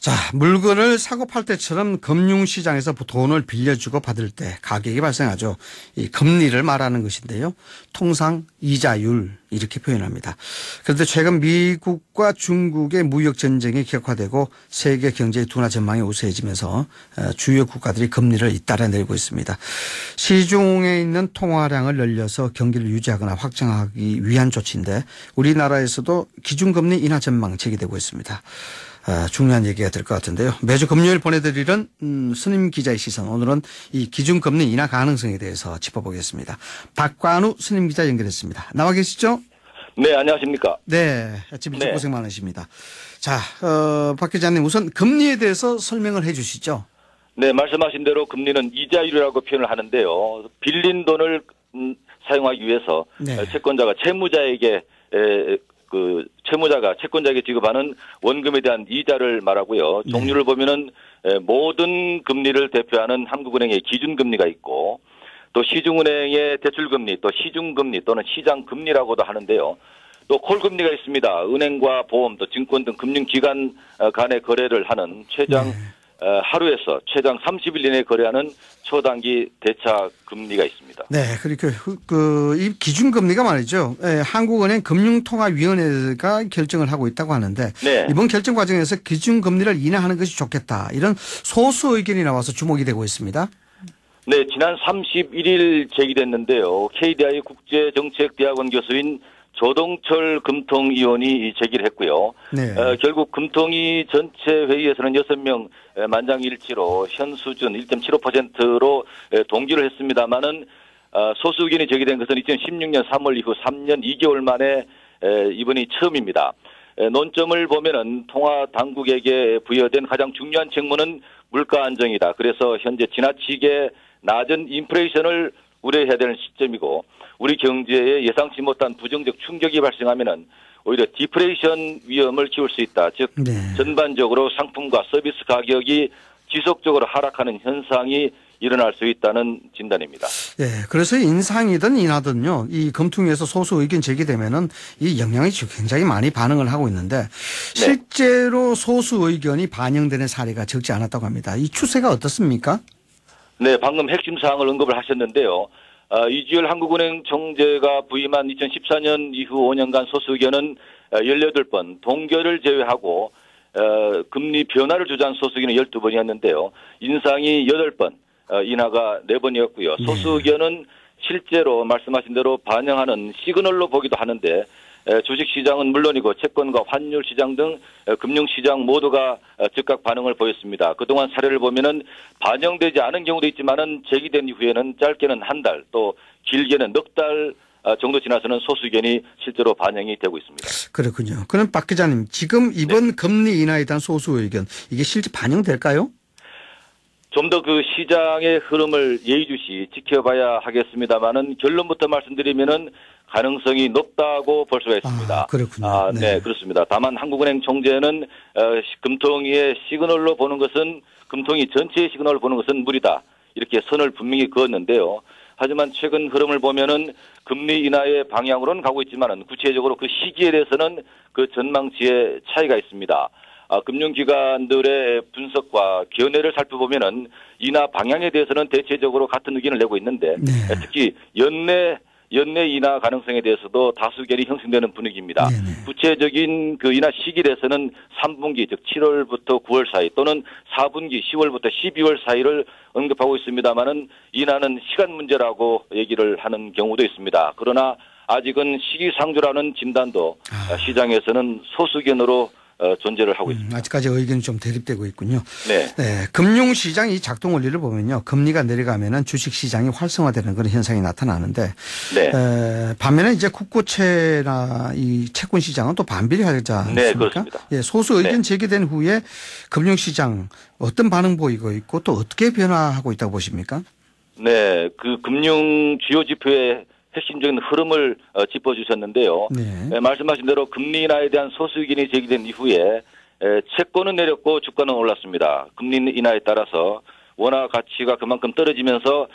자, 물건을 사고 팔 때처럼 금융시장에서 돈을 빌려주고 받을 때 가격이 발생하죠. 이 금리를 말하는 것인데요. 통상 이자율 이렇게 표현합니다. 그런데 최근 미국과 중국의 무역 전쟁이 격화되고 세계 경제의 둔화 전망이 우세해지면서 주요 국가들이 금리를 잇따라 내리고 있습니다. 시중에 있는 통화량을 늘려서 경기를 유지하거나 확장하기 위한 조치인데 우리나라에서도 기준금리 인하 전망 제기되고 있습니다. 중요한 얘기가 될 것 같은데요. 매주 금요일 보내드리는 스님 기자의 시선. 오늘은 이 기준금리 인하 가능성에 대해서 짚어보겠습니다. 박관우 스님 기자 연결했습니다. 나와 계시죠? 네, 안녕하십니까? 네, 아침 일찍 고생 많으십니다. 자, 박 기자님 우선 금리에 대해서 설명을 해 주시죠. 네, 말씀하신 대로 금리는 이자율이라고 표현을 하는데요. 빌린 돈을 사용하기 위해서 채권자가 채무자에게 채무자가 채권자에게 지급하는 원금에 대한 이자를 말하고요. 종류를 보면은 모든 금리를 대표하는 한국은행의 기준금리가 있고 또 시중은행의 대출금리 또 시중금리 또는 시장금리라고도 하는데요. 또 콜금리가 있습니다. 은행과 보험 또 증권 등 금융기관 간의 거래를 하는 최장 하루에서 최장 30일 이내에 거래하는 초단기 대차 금리가 있습니다. 네, 그리고 이 기준금리가 말이죠. 한국은행 금융통화위원회가 결정을 하고 있다고 하는데 이번 결정 과정에서 기준금리를 인하하는 것이 좋겠다. 이런 소수 의견이 나와서 주목이 되고 있습니다. 네, 지난 31일 제기됐는데요. KDI 국제정책대학원 교수인 조동철 금통위원이 제기를 했고요. 결국 금통위 전체 회의에서는 6명 만장일치로 현 수준 1.75%로 동기를 했습니다만은 소수 의견이 제기된 것은 2016년 3월 이후 3년 2개월 만에 이번이 처음입니다. 논점을 보면은 통화 당국에게 부여된 가장 중요한 책무는 물가 안정이다. 그래서 현재 지나치게 낮은 인플레이션을 우려해야 되는 시점이고 우리 경제에 예상치 못한 부정적 충격이 발생하면은 오히려 디플레이션 위험을 키울 수 있다. 즉 전반적으로 상품과 서비스 가격이 지속적으로 하락하는 현상이 일어날 수 있다는 진단입니다. 네, 그래서 인상이든 인하든요, 이 검토위에서 소수 의견 제기되면은 이 영향이 굉장히 많이 반응을 하고 있는데 실제로 소수 의견이 반영되는 사례가 적지 않았다고 합니다. 이 추세가 어떻습니까? 네, 방금 핵심 사항을 언급을 하셨는데요. 이주열 한국은행 총재가 부임한 2014년 이후 5년간 소수 의견은 18번, 동결을 제외하고 금리 변화를 주장한 소수 의견은 12번이었는데요. 인상이 8번, 인하가 4번이었고요. 소수 의견은 실제로 말씀하신 대로 반영하는 시그널로 보기도 하는데 주식시장은 물론이고 채권과 환율시장 등 금융시장 모두가 즉각 반응을 보였습니다. 그동안 사례를 보면은 반영되지 않은 경우도 있지만은 제기된 이후에는 짧게는 한 달 또 길게는 넉 달 정도 지나서는 소수 의견이 실제로 반영이 되고 있습니다. 그렇군요. 그럼 박 기자님 지금 이번 금리 인하에 대한 소수 의견 이게 실제 반영될까요? 좀 더 그 시장의 흐름을 예의주시 지켜봐야 하겠습니다만은 결론부터 말씀드리면은 가능성이 높다고 볼 수가 있습니다. 그렇군요. 네, 그렇습니다. 다만 한국은행 총재는 금통위의 시그널로 보는 것은 금통위 전체의 시그널을 보는 것은 무리다. 이렇게 선을 분명히 그었는데요. 하지만 최근 흐름을 보면은 금리 인하의 방향으로는 가고 있지만은 구체적으로 그 시기에 대해서는 그 전망치에 차이가 있습니다. 금융기관들의 분석과 견해를 살펴보면은 인하 방향에 대해서는 대체적으로 같은 의견을 내고 있는데 특히 연내 인하 가능성에 대해서도 다수결이 형성되는 분위기입니다. 구체적인 그 인하 시기에 대해서는 3분기 즉 7월부터 9월 사이 또는 4분기 10월부터 12월 사이를 언급하고 있습니다만은 인하는 시간 문제라고 얘기를 하는 경우도 있습니다. 그러나 아직은 시기상조라는 진단도 시장에서는 소수견으로 존재를 하고 있습니다. 아직까지 의견이 좀 대립되고 있군요. 네, 금융시장 이 작동 원리를 보면요. 금리가 내려가면은 주식시장이 활성화되는 그런 현상이 나타나는데 반면에 이제 국고채나 이 채권시장은 또 반비례하지 않습니까? 네, 그렇습니다. 소수 의견 제기된 후에 금융시장 어떤 반응 보이고 있고 또 어떻게 변화하고 있다고 보십니까? 네, 그 금융 주요 지표의 핵심적인 흐름을 짚어주셨는데요. 말씀하신 대로 금리 인하에 대한 소수 의견이 제기된 이후에 채권은 내렸고 주가는 올랐습니다. 금리 인하에 따라서 원화 가치가 그만큼 떨어지면서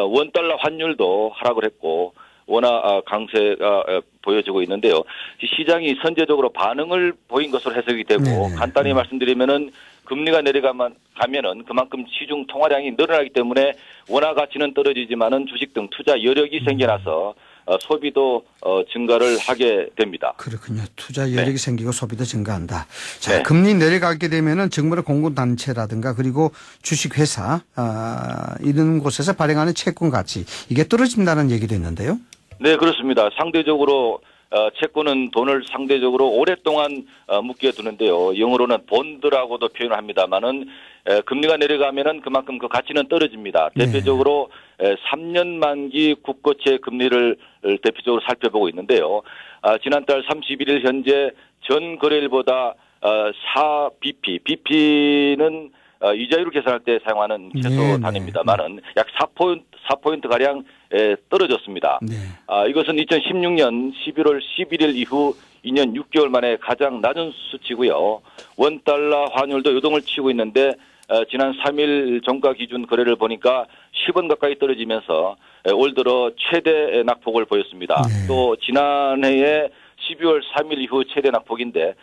원달러 환율도 하락을 했고 원화 강세가 보여지고 있는데요. 시장이 선제적으로 반응을 보인 것으로 해석이 되고 간단히 말씀드리면은 금리가 내려가면은 그만큼 시중 통화량이 늘어나기 때문에 원화 가치는 떨어지지만은 주식 등 투자 여력이 생겨나서 소비도 증가를 하게 됩니다. 그렇군요. 투자 여력이 네. 생기고 소비도 증가한다. 자, 네. 금리 내려가게 되면은 정부의 공급단체라든가 그리고 주식회사 이런 곳에서 발행하는 채권 가치 이게 떨어진다는 얘기도 있는데요. 네, 그렇습니다. 상대적으로 채권은 돈을 상대적으로 오랫동안 묶여두는데요. 영어로는 본드라고도 표현을 합니다만은 금리가 내려가면은 그만큼 그 가치는 떨어집니다. 네. 대표적으로 3년 만기 국고채 금리를 대표적으로 살펴보고 있는데요. 지난달 31일 현재 전 거래일보다 4bp, bp는 이자율을 계산할 때 사용하는 최소 네, 단위입니다만은 약 4포인트 가량 떨어졌습니다. 네. 이것은 2016년 11월 11일 이후 2년 6개월 만에 가장 낮은 수치고요. 원달러 환율도 요동을 치고 있는데 지난 3일 종가 기준 거래를 보니까 10원 가까이 떨어지면서 올 들어 최대 낙폭을 보였습니다. 네. 또 지난해에 12월 3일 이후 최대 낙폭인데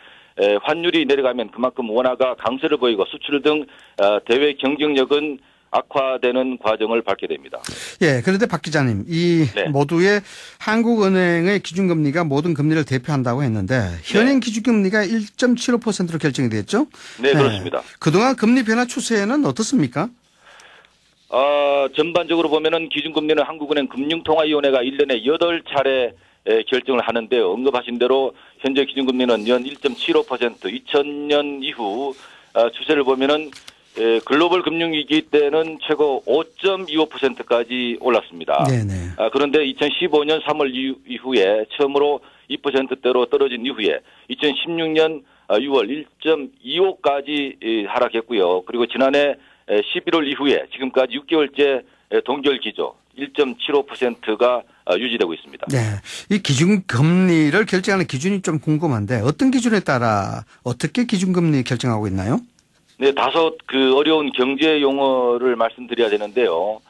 환율이 내려가면 그만큼 원화가 강세를 보이고 수출 등 대외 경쟁력은 악화되는 과정을 밟게 됩니다. 예, 그런데 박 기자님, 이 네. 모두의 한국은행의 기준금리가 모든 금리를 대표한다고 했는데 현행 기준금리가 1.75%로 결정이 됐죠? 네, 그렇습니다. 그동안 금리 변화 추세는 어떻습니까? 전반적으로 보면은 기준금리는 한국은행 금융통화위원회가 1년에 8차례 결정을 하는데요. 언급하신 대로 현재 기준금리는 연 1.75%, 2000년 이후 추세를 보면은 글로벌 금융위기 때는 최고 5.25%까지 올랐습니다. 네네. 그런데 2015년 3월 이후에 처음으로 2%대로 떨어진 이후에 2016년 6월 1.25까지 하락했고요. 그리고 지난해 11월 이후에 지금까지 6개월째 동결 기조 1.75%가 유지되고 있습니다. 네. 이 기준금리를 결정하는 기준이 좀 궁금한데 어떤 기준에 따라 어떻게 기준금리 결정하고 있나요? 네, 다소 어려운 경제 용어를 말씀드려야 되는데요.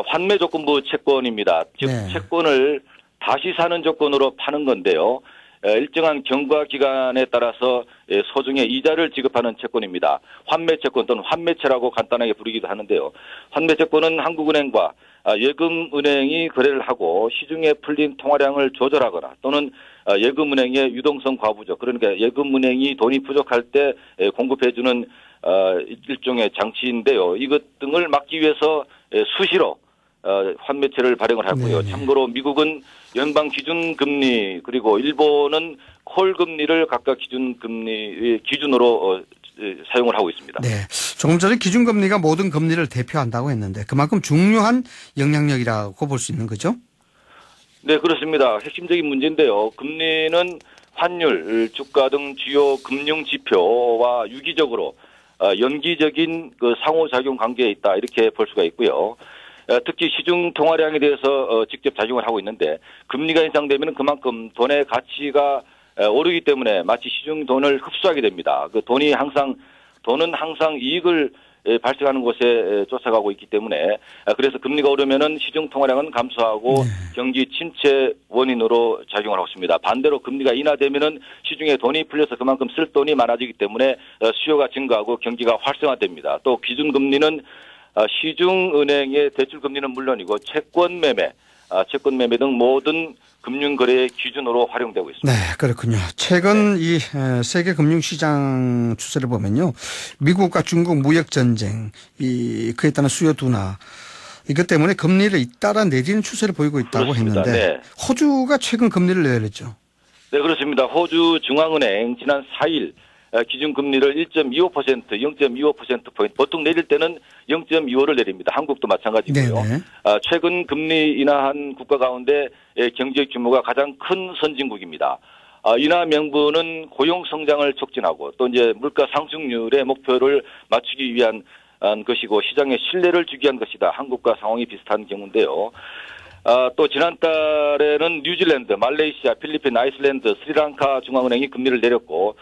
환매 조건부 채권입니다. 즉, 네. 채권을 다시 사는 조건으로 파는 건데요. 일정한 경과 기간에 따라서 소중의 이자를 지급하는 채권입니다. 환매 채권 또는 환매채라고 간단하게 부르기도 하는데요. 환매 채권은 한국은행과 예금은행이 거래를 하고 시중에 풀린 통화량을 조절하거나 또는 예금은행의 유동성 과부족, 그러니까 예금은행이 돈이 부족할 때 공급해주는 일종의 장치인데요. 이것 등을 막기 위해서 수시로 환매채를 발행을 하고요. 네네. 참고로 미국은 연방 기준금리 그리고 일본은 콜금리를 각각 기준으로 사용을 하고 있습니다. 네. 조금 전에 기준금리가 모든 금리를 대표한다고 했는데 그만큼 중요한 영향력이라고 볼 수 있는 거죠? 네, 그렇습니다. 핵심적인 문제인데요. 금리는 환율, 주가 등 주요 금융 지표와 유기적으로 연기적인 상호작용 관계에 있다 이렇게 볼 수가 있고요. 특히 시중 통화량에 대해서 직접 작용을 하고 있는데 금리가 인상되면 그만큼 돈의 가치가 오르기 때문에 마치 시중 돈을 흡수하게 됩니다. 돈은 항상 이익을 발생하는 곳에 쫓아가고 있기 때문에 그래서 금리가 오르면은 시중 통화량은 감소하고 경기 침체 원인으로 작용을 하고 있습니다. 반대로 금리가 인하되면은 시중에 돈이 풀려서 그만큼 쓸 돈이 많아지기 때문에 수요가 증가하고 경기가 활성화됩니다. 또 기준금리는 시중은행의 대출금리는 물론이고 채권 매매 등 모든 금융거래의 기준으로 활용되고 있습니다. 네, 그렇군요. 최근 이 세계 금융시장 추세를 보면요. 미국과 중국 무역전쟁, 그에 따른 수요 둔화, 이것 때문에 금리를 잇따라 내리는 추세를 보이고 있다고 그렇습니다. 했는데 네. 호주가 최근 금리를 내렸죠. 네, 그렇습니다. 호주 중앙은행 지난 4일 기준금리를 1.25%, 0.25%포인트, 보통 내릴 때는 0.25를 내립니다. 한국도 마찬가지고요. 네네. 최근 금리 인하한 국가 가운데 경제 규모가 가장 큰 선진국입니다. 인하 명분은 고용 성장을 촉진하고 또 이제 물가 상승률의 목표를 맞추기 위한 것이고 시장에 신뢰를 주기 위한 것이다. 한국과 상황이 비슷한 경우인데요. 또 지난달에는 뉴질랜드, 말레이시아, 필리핀, 아이슬란드, 스리랑카 중앙은행이 금리를 내렸고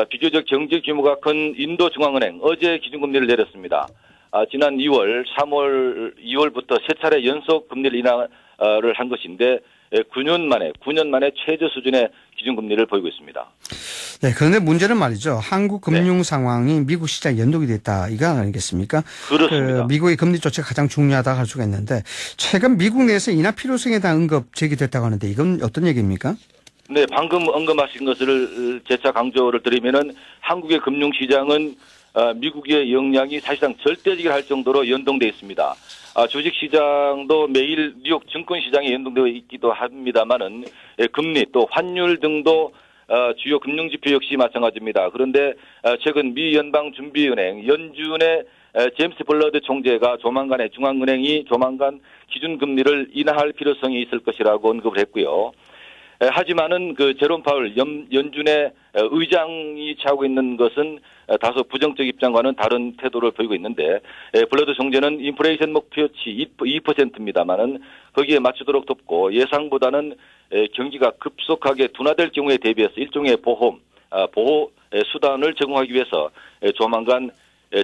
비교적 경제 규모가 큰 인도 중앙은행 어제 기준금리를 내렸습니다. 지난 2월, 3월, 2월부터 세 차례 연속 금리를 인하를 한 것인데 9년 만에 최저 수준의 기준금리를 보이고 있습니다. 네, 그런데 문제는 말이죠. 한국 금융 네. 상황이 미국 시장에 연동이 됐다. 이거 아니겠습니까? 그렇습니다. 미국의 금리 조치가 가장 중요하다고 할 수가 있는데 최근 미국 내에서 인하 필요성에 대한 언급 제기됐다고 하는데 이건 어떤 얘기입니까? 네, 방금 언급하신 것을 재차 강조를 드리면은 한국의 금융시장은 미국의 영향이 사실상 절대적이 할 정도로 연동돼 있습니다. 주식시장도 매일 뉴욕 증권시장에 연동되어 있기도 합니다만은 금리 또 환율 등도 주요 금융지표 역시 마찬가지입니다. 그런데 최근 미 연방준비은행 연준의 제임스 블러드 총재가 중앙은행이 조만간 기준금리를 인하할 필요성이 있을 것이라고 언급을 했고요. 하지만은 그 제롬 파월 연준의 의장이 취하고 있는 것은 다소 부정적 입장과는 다른 태도를 보이고 있는데 블러드 총재는 인플레이션 목표치 2%입니다만은 거기에 맞추도록 돕고 예상보다는 경기가 급속하게 둔화될 경우에 대비해서 일종의 보호 수단을 제공하기 위해서 조만간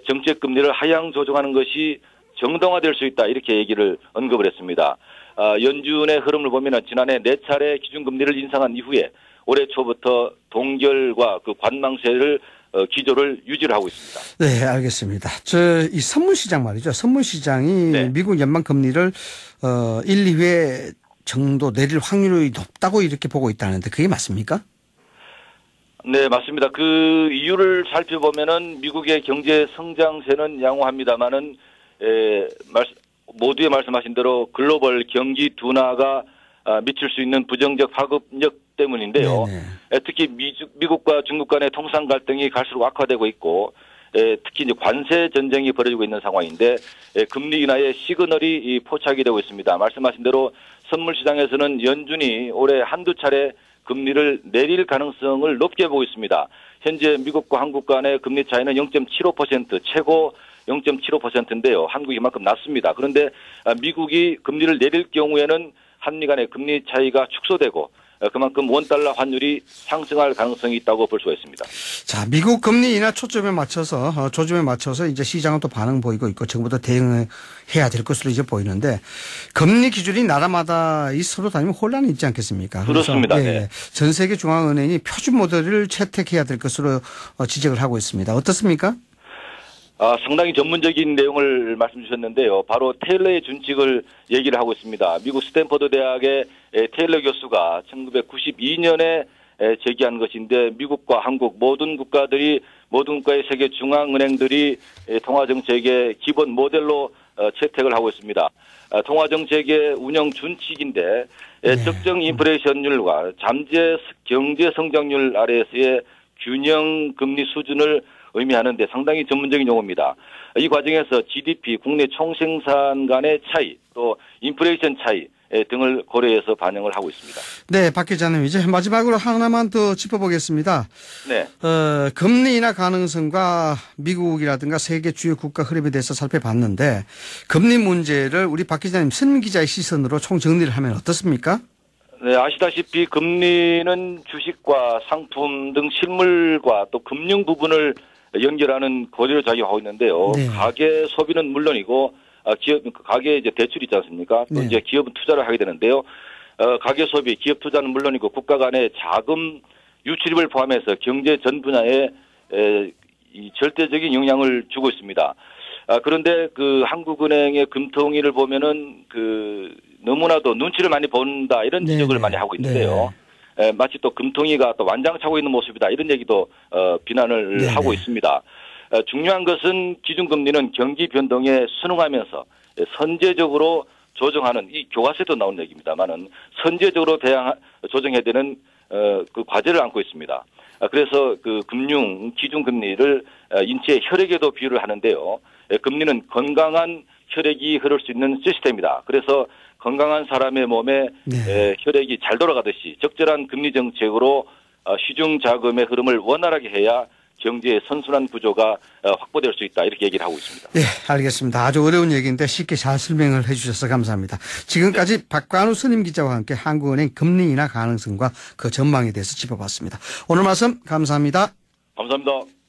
정책 금리를 하향 조정하는 것이 정당화될 수 있다 이렇게 얘기를 언급을 했습니다. 연준의 흐름을 보면 지난해 4차례 기준금리를 인상한 이후에 올해 초부터 동결과 그 관망세를 기조를 유지를 하고 있습니다. 네, 알겠습니다. 이 선물시장 말이죠. 선물시장이 네. 미국 연방금리를 1, 2회 정도 내릴 확률이 높다고 이렇게 보고 있다는데 그게 맞습니까? 네, 맞습니다. 그 이유를 살펴보면은 미국의 경제 성장세는 양호합니다만은 모두의 말씀하신 대로 글로벌 경기 둔화가 미칠 수 있는 부정적 파급력 때문인데요. 특히 미국과 중국 간의 통상 갈등이 갈수록 악화되고 있고 특히 이제 관세 전쟁이 벌어지고 있는 상황인데 금리 인하의 시그널이 포착이 되고 있습니다. 말씀하신 대로 선물 시장에서는 연준이 올해 한두 차례 금리를 내릴 가능성을 높게 보고 있습니다. 현재 미국과 한국 간의 금리 차이는 0.75% 최고 0.75%인데요. 한국이 이만큼 낮습니다. 그런데 미국이 금리를 내릴 경우에는 한미 간의 금리 차이가 축소되고 그만큼 원달러 환율이 상승할 가능성이 있다고 볼 수가 있습니다. 자, 미국 금리 인하 조짐에 맞춰서 이제 시장은 또 반응 보이고 있고 정부도 대응해야 될 것으로 이제 보이는데 금리 기준이 나라마다 서로 다니면 혼란이 있지 않겠습니까? 그렇습니다. 네. 전 세계 중앙은행이 표준 모델을 채택해야 될 것으로 지적을 하고 있습니다. 어떻습니까? 상당히 전문적인 내용을 말씀 주셨는데요. 바로 테일러의 준칙을 얘기를 하고 있습니다. 미국 스탠퍼드 대학의 테일러 교수가 1992년에 제기한 것인데 미국과 한국 모든 국가의 세계 중앙은행들이 통화정책의 기본 모델로 채택을 하고 있습니다. 통화정책의 운영 준칙인데 적정 인플레이션율과 잠재 경제 성장률 아래에서의 균형 금리 수준을 의미하는데 상당히 전문적인 용어입니다. 이 과정에서 GDP, 국내 총생산 간의 차이, 또 인플레이션 차이 등을 고려해서 반영을 하고 있습니다. 네, 박 기자님 이제 마지막으로 하나만 더 짚어보겠습니다. 네. 금리 인하 가능성과 미국이라든가 세계 주요 국가 흐름에 대해서 살펴봤는데 금리 문제를 우리 박 기자님 신 기자의 시선으로 총정리를 하면 어떻습니까? 네, 아시다시피 금리는 주식과 상품 등 실물과 또 금융 부분을 연결하는 고리를 작용하고 있는데요. 네. 가계 소비는 물론이고 가계 이제 대출이 있지 않습니까? 또 네. 이제 기업은 투자를 하게 되는데요. 가계 소비, 기업 투자는 물론이고 국가 간의 자금 유출입을 포함해서 경제 전 분야에 이 절대적인 영향을 주고 있습니다. 그런데 그 한국은행의 금통위를 보면은 너무나도 눈치를 많이 본다 이런 지적을 많이 하고 있는데요. 마치 또 금통위가 또 완장차고 있는 모습이다 이런 얘기도 비난을 하고 있습니다. 중요한 것은 기준금리는 경기 변동에 순응하면서 선제적으로 조정하는 이 교과서에도 나온 얘기입니다만은 선제적으로 조정해야 되는 그 과제를 안고 있습니다. 그래서 그 금융 기준금리를 인체 혈액에도 비유를 하는데요. 금리는 건강한 혈액이 흐를 수 있는 시스템이다. 그래서 건강한 사람의 몸에 혈액이 잘 돌아가듯이 적절한 금리 정책으로 시중 자금의 흐름을 원활하게 해야 경제의 선순환 구조가 확보될 수 있다. 이렇게 얘기를 하고 있습니다. 네, 알겠습니다. 아주 어려운 얘기인데 쉽게 잘 설명을 해 주셔서 감사합니다. 지금까지 박관우 선임 기자와 함께 한국은행 금리 인하 가능성과 그 전망에 대해서 짚어봤습니다. 오늘 말씀 감사합니다. 감사합니다.